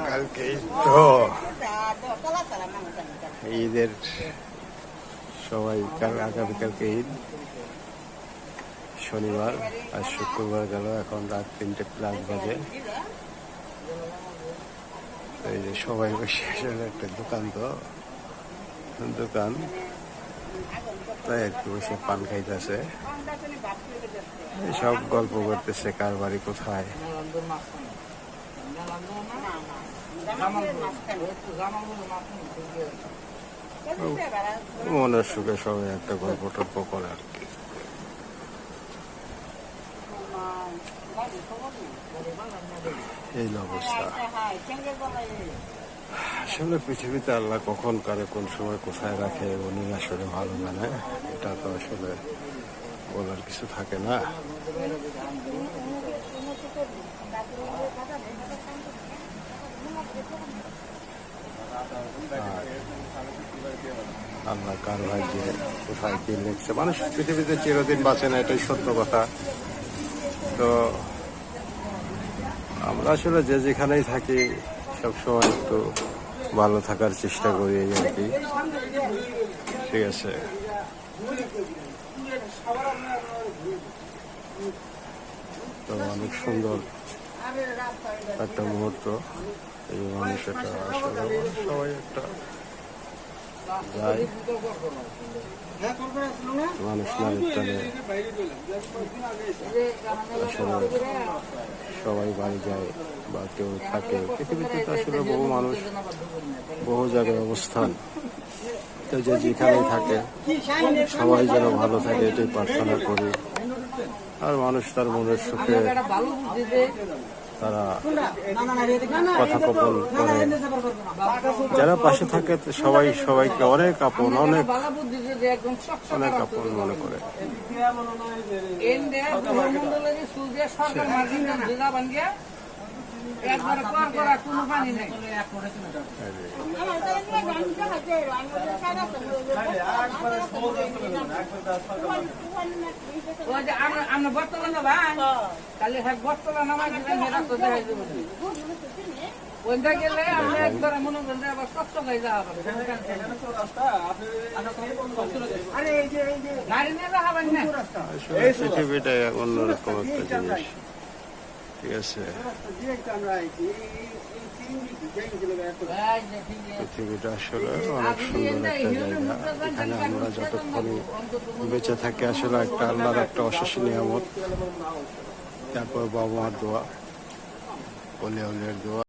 কালকে তো ঈদের সবাই আগামীকালকে ঈদ, শনিবার আর শুক্রবার গেল, এখন রাত 3:00+ বাজে। এই যে সবাই বসে আসলে একটা দোকান তাই আর কি বসে পান খাইতেছে, সব গল্প করতেছে কার বাড়ি কোথায়। মনের সুখে সবাই একটা গল্প টল্প করে আর কি। এই অবস্থা আসলে পৃথিবীতে আল্লাহ কখন কারে কোন সময় কোথায় রাখে উনি আসলে ভালো জানে, এটা তো আসলে বলার কিছু থাকে না। আল্লাহ কার ভাগ্যে কোথায় কি লিখছে, মানুষ পৃথিবীতে চিরদিন বাঁচে না, এটাই সত্য কথা। তো আমরা আসলে যে যেখানেই থাকি সবসময় একটু ভালো থাকার চেষ্টা করি এই আর কি, ঠিক আছে। তো অনেক সুন্দর একটা মুহূর্ত এই মানুষটা আসলে সবাই একটা যায়, মানুষ নারীর টানে আসলে সবাই বাড়ি যায় বা কেউ থাকে। পৃথিবীতে তো আসলে বহু মানুষ বহু জায়গায় অবস্থান, তো যে যেখানেই থাকে সবাই যেন ভালো থাকে এটাই প্রার্থনা করি। আর মানুষ তার মনের সুখে তারা কথা কপন করে, যারা পাশে থাকে সবাই সবাইকে অনেক আপন মনে করে। আমরা বর্তমানে ভাই কালি বর্তমান নামাজ ওইটা গেলে আমরা একবার মনে করেন আবার স্বচ্ছ হয়ে যাওয়া গাড়ি নিয়ে যাবেন না। পৃথিবীটা অন্যরকম একটা জিনিস, ঠিক আছে। পৃথিবীটা আসলে অনেক সুন্দর একটা জায়গা, এখানে আমরা যতক্ষণই বেঁচে থাকি আসলে একটা আল্লাহর একটা অশেষ নিয়ামত। তারপর বাবা মার দোয়া, অলিয়া উলিয়ার দোয়া।